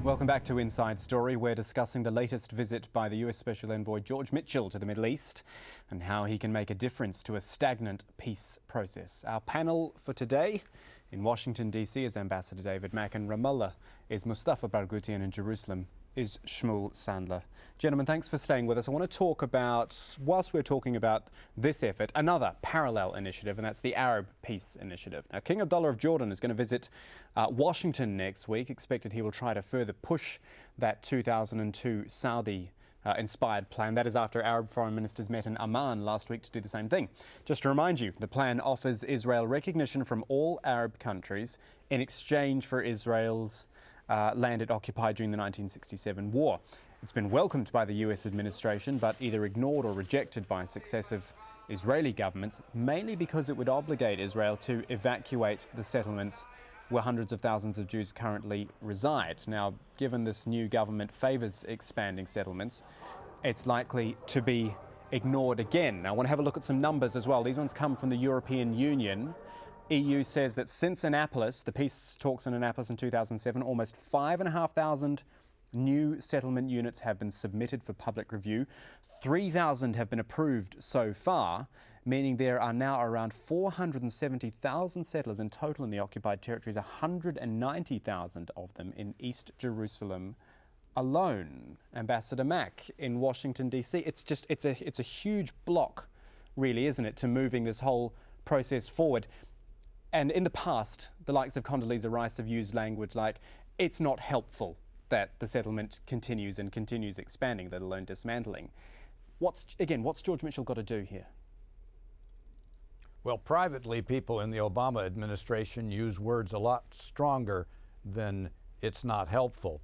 Welcome back to Inside Story. We're discussing the latest visit by the US Special Envoy George Mitchell to the Middle East and how he can make a difference to a stagnant peace process. Our panel for today in Washington, D.C. is Ambassador David Mack, and Ramallah is Mustafa Barghouti, and in Jerusalem is Shmuel Sandler. Gentlemen, thanks for staying with us. I want to talk about, whilst we're talking about this effort, another parallel initiative, and that's the Arab Peace Initiative. Now, King Abdullah of Jordan is going to visit Washington next week. Expected he will try to further push that 2002 Saudi-inspired plan. That is after Arab foreign ministers met in Amman last week to do the same thing. Just to remind you, the plan offers Israel recognition from all Arab countries in exchange for Israel's land it occupied during the 1967 war. It's been welcomed by the US administration, but either ignored or rejected by successive Israeli governments, mainly because it would obligate Israel to evacuate the settlements where hundreds of thousands of Jews currently reside. Now, given this new government favours expanding settlements, it's likely to be ignored again. Now, I want to have a look at some numbers as well. These ones come from the European Union. EU says that since Annapolis, the peace talks in Annapolis in 2007, almost 5,500 new settlement units have been submitted for public review. 3,000 have been approved so far, meaning there are now around 470,000 settlers in total in the occupied territories, 190,000 of them in East Jerusalem alone. Ambassador Mack in Washington, D.C. It's a huge block, really, isn't it, to moving this whole process forward. And in the past, the likes of Condoleezza Rice have used language like, it's not helpful that the settlement continues expanding, let alone dismantling. What's George Mitchell got to do here? Well, privately, people in the Obama administration use words a lot stronger than it's not helpful.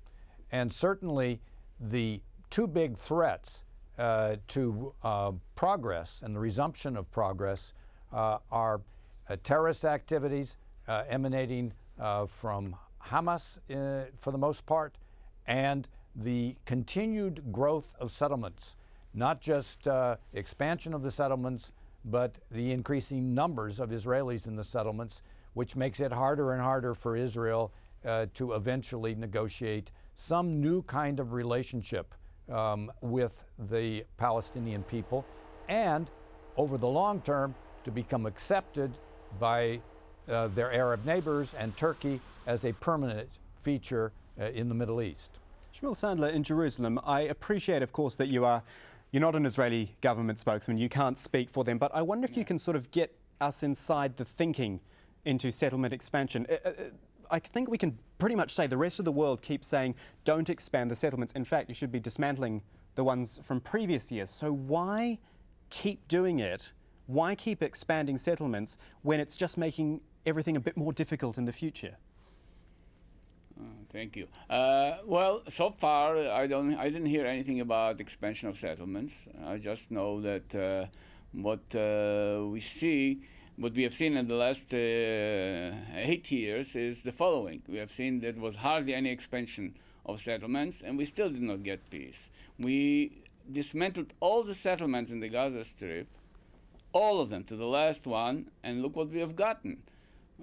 And certainly the two big threats to progress and the resumption of progress are terrorist activities emanating from Hamas for the most part, and the continued growth of settlements, not just expansion of the settlements, but the increasing numbers of Israelis in the settlements, which makes it harder and harder for Israel to eventually negotiate some new kind of relationship with the Palestinian people, and over the long term to become accepted by their Arab neighbors and Turkey as a permanent feature in the Middle East. Shmuel Sandler in Jerusalem, I appreciate, of course, that you're not an Israeli government spokesman. You can't speak for them, but I wonder if you can sort of get us inside the thinking into settlement expansion. I think we can pretty much say the rest of the world keeps saying, don't expand the settlements. In fact, you should be dismantling the ones from previous years. So why keep doing it? Why keep expanding settlements when it's just making everything a bit more difficult in the future? Thank you. Well, so far I didn't hear anything about expansion of settlements. I just know that what we have seen in the last 8 years is the following. We have seen that there was hardly any expansion of settlements, and we still did not get peace. We dismantled all the settlements in the Gaza Strip, all of them to the last one, and look what we have gotten.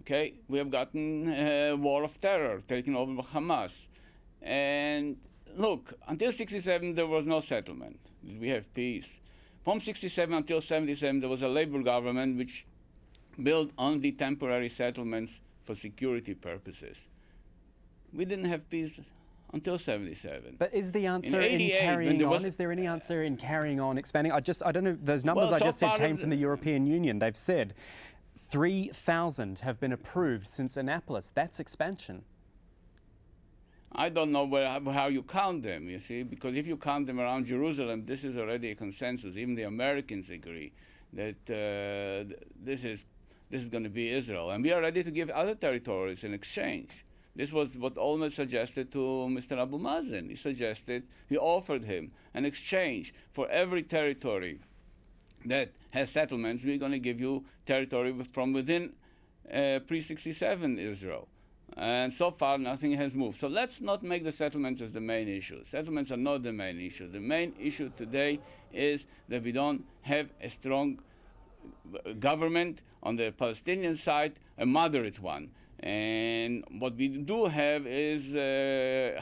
Okay, we have gotten a war of terror taken over by Hamas. And look, until 67 there was no settlement. Did we have peace? From 67 until 77 there was a labor government which built only temporary settlements for security purposes. We didn't have peace until 77. But is the answer in carrying on? Is there any answer in carrying on expanding? I don't know. Those numbers I just said came from the European Union. They've said 3,000 have been approved since Annapolis. That's expansion. I don't know how you count them, you see, because if you count them around Jerusalem, this is already a consensus. Even the Americans agree that this is going to be Israel. And we are ready to give other territories in exchange. This was what Olmert suggested to Mr. Abu Mazen. He offered him an exchange for every territory that has settlements. We're going to give you territory from within pre-67 Israel. And so far, nothing has moved. So let's not make the settlements as the main issue. Settlements are not the main issue. The main issue today is that we don't have a strong government on the Palestinian side, a moderate one. And what we do have is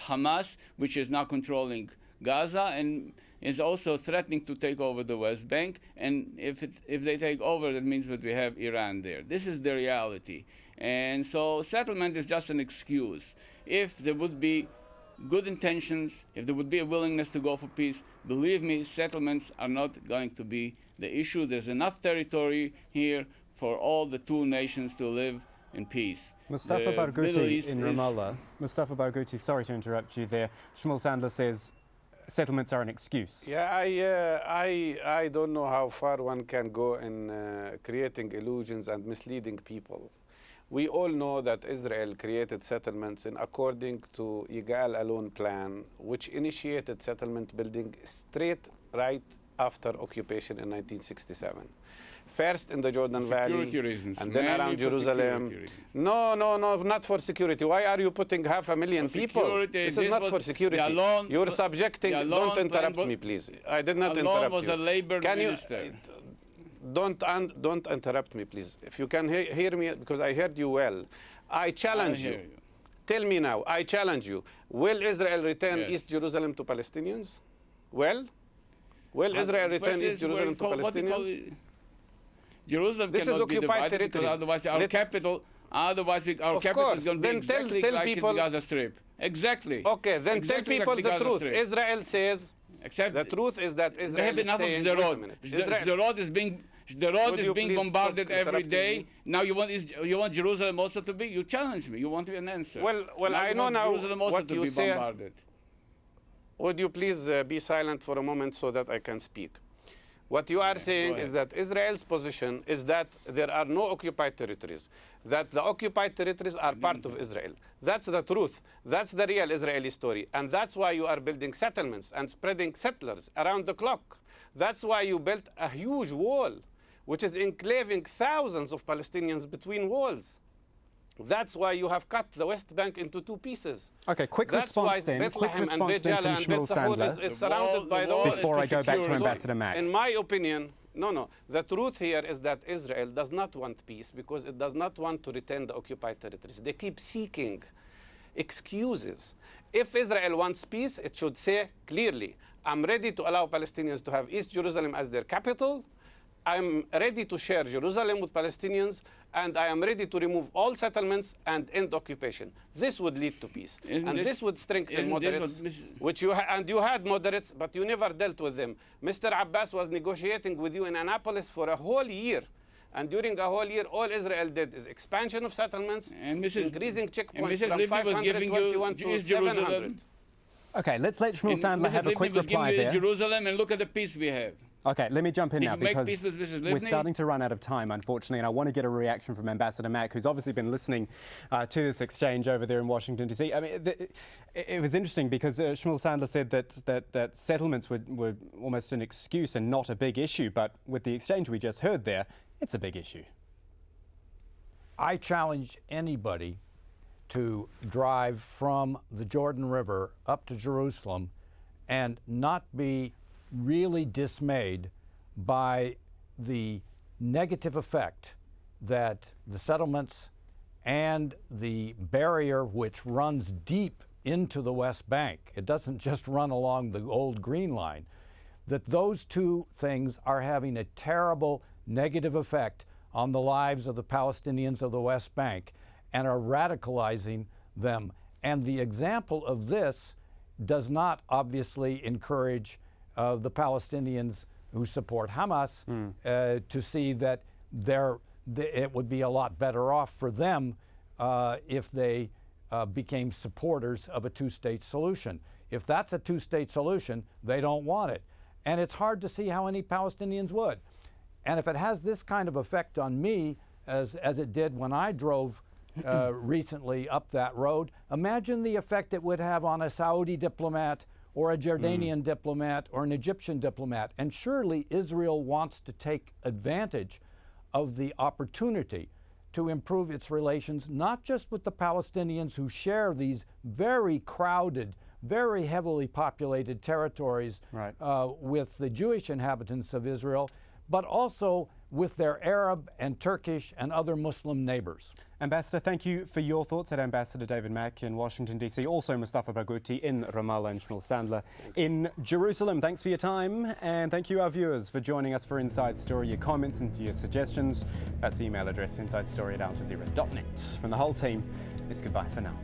Hamas, which is now controlling Gaza and is also threatening to take over the West Bank. And if they take over, that means that we have Iran there. This is the reality. And so settlement is just an excuse. If there would be good intentions, if there would be a willingness to go for peace, believe me, settlements are not going to be the issue. There's enough territory here for all the two nations to live in peace. Mustafa Barghouti in Ramallah. Mustafa Barghouti, sorry to interrupt you there. Shmuel Sandler says settlements are an excuse. Yeah, I don't know how far one can go in creating illusions and misleading people. We all know that Israel created settlements in according to Yigal Allon plan, which initiated settlement building straight right after occupation in 1967. First in the Jordan Valley, reasons, and then around Jerusalem. No, not for security. Why are you putting 500,000 people? This is not for security. You're subjecting. Don't interrupt me, please. I did not interrupt was you. a labor minister. Don't interrupt me, please. If you can hear me, because I heard you well. I challenge you. Tell me now, I challenge you. Will Israel return East Jerusalem to Palestinians? Will Israel return East Jerusalem to Palestinians? Jerusalem this cannot is occupied be territory. Otherwise, our capital is going to be exactly like in the Gaza Strip. Exactly. Okay, then exactly tell people like the truth. Strip. Israel says. The truth is that Israel is saying. The road is being bombarded every day. Now you want Jerusalem also to be? You challenge me. You want an answer. Well, now I know now Jerusalem also what to you be say. Bombarded. Would you please be silent for a moment so that I can speak? What you are saying is that Israel's position is that there are no occupied territories, that the occupied territories are part of Israel. That's the truth. That's the real Israeli story. And that's why you are building settlements and spreading settlers around the clock. That's why you built a huge wall, which is enclaving thousands of Palestinians between walls. That's why you have cut the West Bank into two pieces. Okay, quick response then. Bethlehem and Beit Jala and Beit Sahur is surrounded by the wall. Before I go back to Ambassador Mack. In my opinion, no. The truth here is that Israel does not want peace because it does not want to return the occupied territories. They keep seeking excuses. If Israel wants peace, it should say clearly, I'm ready to allow Palestinians to have East Jerusalem as their capital. I'm ready to share Jerusalem with Palestinians, and I am ready to remove all settlements and end occupation. This would lead to peace, and this would strengthen moderates, which you had moderates, but you never dealt with them. Mr. Abbas was negotiating with you in Annapolis for a whole year, and during a whole year, all Israel did is expansion of settlements, and increasing checkpoints from 521 to 700. Okay, let's let Shmuel Sandler have a quick reply there. Jerusalem, and look at the peace we have. Okay, let me jump in now because we're starting to run out of time, unfortunately, and I want to get a reaction from Ambassador Mack, who's obviously been listening to this exchange over there in Washington, D.C. I mean, it was interesting because Shmuel Sandler said that settlements were almost an excuse and not a big issue, but with the exchange we just heard there, it's a big issue. I challenge anybody to drive from the Jordan River up to Jerusalem and not be really dismayed by the negative effect that the settlements and the barrier which runs deep into the West Bank, it doesn't just run along the old Green Line, that those two things are having a terrible negative effect on the lives of the Palestinians of the West Bank and are radicalizing them. And the example of this does not obviously encourage the Palestinians who support Hamas to see that it would be a lot better off for them if they became supporters of a two-state solution. If that's a two-state solution, they don't want it. And it's hard to see how any Palestinians would. And if it has this kind of effect on me, as it did when I drove recently up that road, imagine the effect it would have on a Saudi diplomat or a Jordanian diplomat or an Egyptian diplomat. And surely Israel wants to take advantage of the opportunity to improve its relations, not just with the Palestinians who share these very crowded, very heavily populated territories with the Jewish inhabitants of Israel, but also with their Arab and Turkish and other Muslim neighbors. Ambassador, thank you for your thoughts. At Ambassador David Mack in Washington, D.C., also Mustafa Barghouti in Ramallah and Shmuel Sandler in Jerusalem. Thanks for your time, and thank you, our viewers, for joining us for Inside Story. Your comments and your suggestions, that's email address insidestory@aljazeera.net. From the whole team, it's goodbye for now.